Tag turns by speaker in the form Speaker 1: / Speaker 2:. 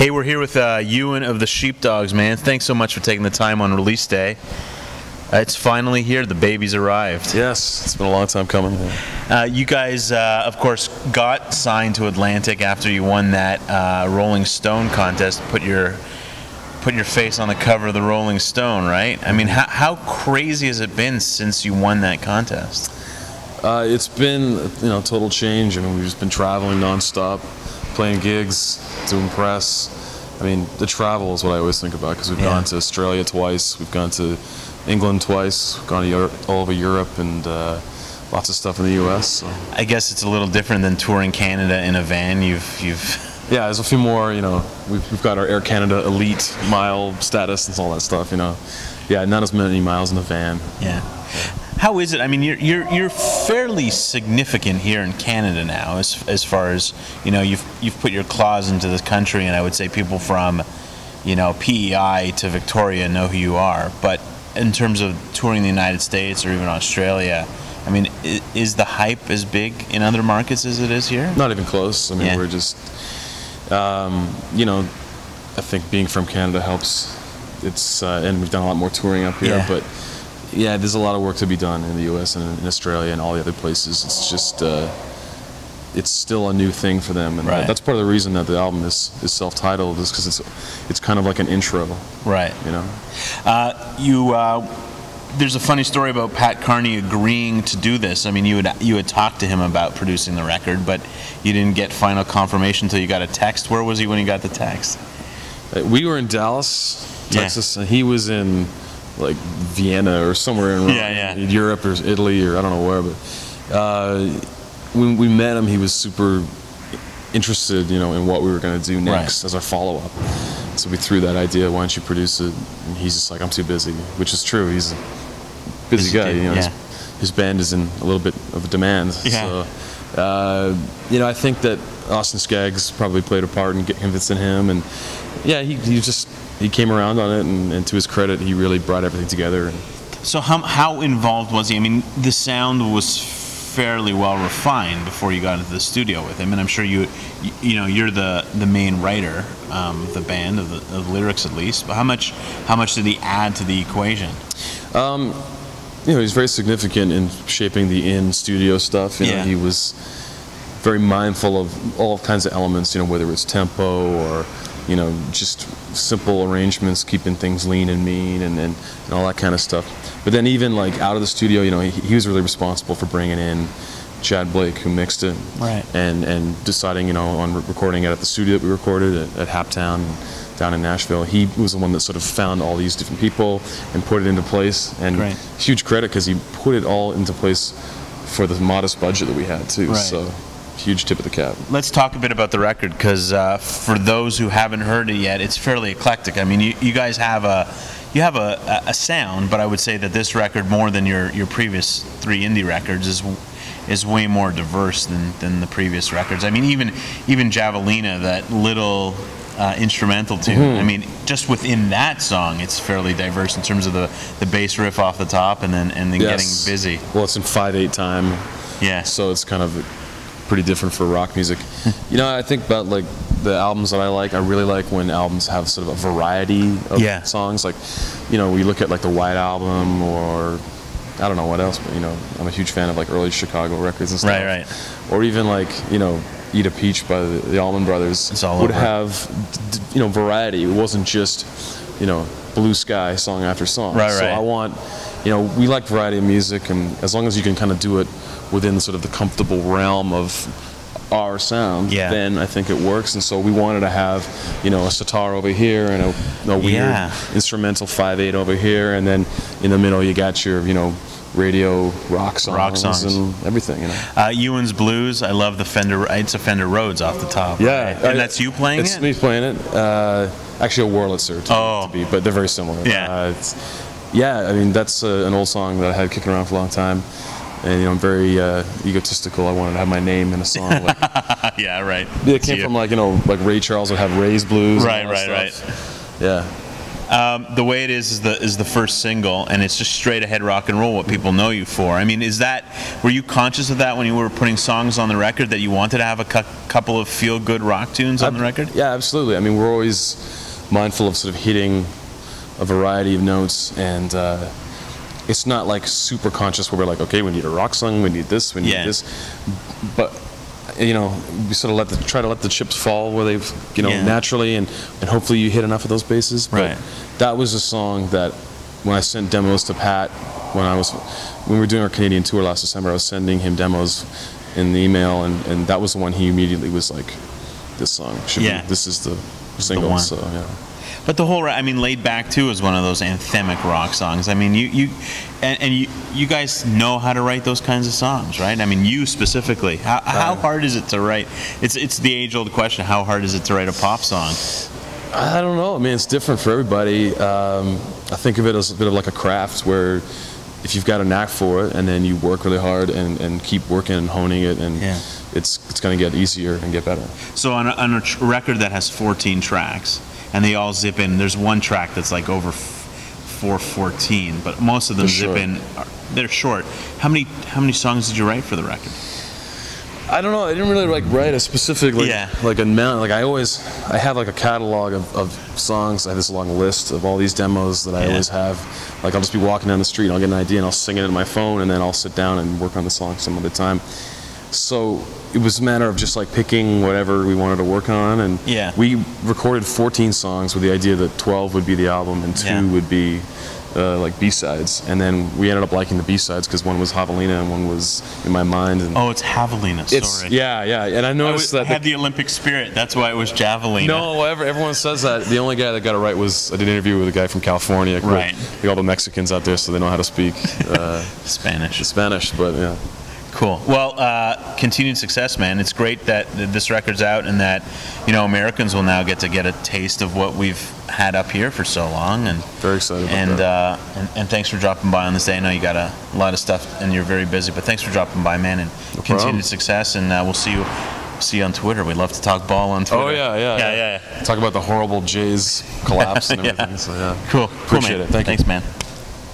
Speaker 1: Hey, we're here with Ewan of the Sheepdogs, man. Thanks so much for taking the time on release day. It's finally here. The baby's arrived.
Speaker 2: Yes, it's been a long time coming.
Speaker 1: You guys, of course, got signed to Atlantic after you won that Rolling Stone contest. Put your face on the cover of the Rolling Stone, right? I mean, how crazy has it been since you won that contest?
Speaker 2: It's been, total change. I mean, we've just been traveling nonstop, playing gigs, doing press. I mean, the travel is what I always think about, because we've gone to Australia twice, we've gone to England twice, we've gone to all over Europe, and lots of stuff in the U.S. So.
Speaker 1: I guess it's a little different than touring Canada in a van.
Speaker 2: Yeah, there's a few more. We've got our Air Canada Elite mile status and all that stuff. Yeah, not as many miles in the van.
Speaker 1: Yeah. How is it? I mean, you're fairly significant here in Canada now, as far as you've put your claws into this country, and I would say people from PEI to Victoria know who you are. But in terms of touring the United States or even Australia, I mean, is the hype as big in other markets as it is here?
Speaker 2: Not even close. I mean, we're just, I think being from Canada helps. It's and we've done a lot more touring up here, but. Yeah, there's a lot of work to be done in the U.S. and in Australia and all the other places. It's just, it's still a new thing for them, and that's part of the reason that the album is self-titled, is because it's kind of like an intro.
Speaker 1: Right. There's a funny story about Pat Carney agreeing to do this. I mean, you had talked to him about producing the record, but you didn't get final confirmation until you got a text. Where was he when you got the text?
Speaker 2: We were in Dallas, Texas, and he was in like Vienna or somewhere in Europe or Italy or I don't know where, but when we met him, he was super interested, in what we were going to do next as our follow-up. So we threw that idea, why don't you produce it? And he's just like, I'm too busy, which is true. He's a busy guy. His band is in a little bit of a demand. So, I think that Austin Skaggs probably played a part in convincing him, and he came around on it, and to his credit, he really brought everything together.
Speaker 1: So how involved was he? I mean, the sound was fairly well refined before you got into the studio with him, and I'm sure you're the main writer of the band, of the lyrics at least. But how much did he add to the equation?
Speaker 2: He's very significant in shaping the in-studio stuff. He was very mindful of all kinds of elements, whether it's tempo or just simple arrangements, keeping things lean and mean, and all that kind of stuff. But then even like out of the studio, he was really responsible for bringing in Chad Blake, who mixed it, and deciding, on recording it at the studio that we recorded at Haptown down in Nashville. He was the one that sort of found all these different people and put it into place. And huge credit, because he put it all into place for the modest budget that we had too. So. Huge tip of the cap. Let's
Speaker 1: talk a bit about the record, because for those who haven't heard it yet, it's fairly eclectic. I mean, you guys have a sound, but I would say that this record, more than your previous 3 indie records, is way more diverse than the previous records. I mean, even Javelina, that little instrumental tune. I mean, just within that song, it's fairly diverse in terms of the bass riff off the top, and then getting busy.
Speaker 2: Well, it's in 5/8 time.
Speaker 1: Yeah.
Speaker 2: So it's kind of pretty different for rock music. I think about like the albums that I really like when albums have sort of a variety of songs. Like, we look at like the White Album, or I don't know what else, but I'm a huge fan of like early Chicago records and stuff.
Speaker 1: Right.
Speaker 2: Or even like Eat a Peach by the Allman Brothers would have variety. It wasn't just blue sky song after song. So I want we like variety of music, and as long as you can kind of do it within sort of the comfortable realm of our sound, then I think it works. And so we wanted to have, a sitar over here and a weird instrumental 5/8 over here, and then in the middle you got your, radio rock songs and everything.
Speaker 1: Ewan's Blues, I love the Fender. It's a Fender Rhodes off the top.
Speaker 2: Yeah,
Speaker 1: right? And that's you playing it?
Speaker 2: It's me playing it. Actually, a Wurlitzer to be, but they're very similar. I mean, that's an old song that I had kicking around for a long time. And I'm very egotistical. I wanted to have my name in a song. Like,
Speaker 1: right.
Speaker 2: It came from like Ray Charles would have Ray's Blues.
Speaker 1: Right.
Speaker 2: Yeah.
Speaker 1: The Way It Is the first single, and it's just straight ahead rock and roll, what people know you for. I mean, were you conscious of that when you were putting songs on the record, that you wanted to have a couple of feel-good rock tunes on the record?
Speaker 2: Yeah, absolutely. I mean, we're always mindful of sort of hitting a variety of notes, and it's not like super conscious where we're like, okay, we need a rock song, we need this, we need this, but you know, we sort of try to let the chips fall where they've, you know, naturally, and hopefully you hit enough of those bases. But that was a song that when I sent demos to Pat, when we were doing our Canadian tour last December, I was sending him demos in the email, and that was the one he immediately was like, this song should be, this is the single. So yeah.
Speaker 1: But the whole, I mean, Laid Back too is one of those anthemic rock songs. I mean, you guys know how to write those kinds of songs, right? I mean, you specifically. How hard is it to write? It's the age-old question. How hard is it to write a pop song?
Speaker 2: I don't know. I mean, it's different for everybody. I think of it as a bit of like a craft where if you've got a knack for it and then you work really hard and keep working and honing it, and it's going to get easier and get better. So
Speaker 1: on a record that has 14 tracks, and they all zip in. There's one track that's like over 414, but most of them zip in. They're short. How many songs did you write for the record?
Speaker 2: I don't know. I didn't really like write a specific like amount. Like I have like a catalog of songs. I have this long list of all these demos that I always have. Like I'll just be walking down the street and I'll get an idea and I'll sing it in my phone, and then I'll sit down and work on the song some other time. So it was a matter of just like picking whatever we wanted to work on, and we recorded 14 songs with the idea that 12 would be the album and 2 would be like B-sides, and then we ended up liking the B-sides because one was Javelina and one was In My Mind. And
Speaker 1: it's Javelina, sorry.
Speaker 2: Yeah, and I noticed that...
Speaker 1: I had the Olympic spirit, that's why it was Javelina.
Speaker 2: No, everyone says that. The only guy that got it right was, I did an interview with a guy from California.
Speaker 1: Right.
Speaker 2: All the Mexicans out there, so they know how to speak
Speaker 1: Spanish,
Speaker 2: but yeah.
Speaker 1: Cool. Well, continued success, man. It's great that this record's out, and that, you know, Americans will now get a taste of what we've had up here for so long. And
Speaker 2: very excited about that.
Speaker 1: And thanks for dropping by on this day. I know you got a lot of stuff and you're very busy, but thanks for dropping by, man. And continued success. And we'll see you on Twitter. We'd love to talk ball on Twitter.
Speaker 2: Oh yeah. Talk about the horrible Jays collapse and everything. So yeah.
Speaker 1: Cool.
Speaker 2: Appreciate it.
Speaker 1: Thanks, man.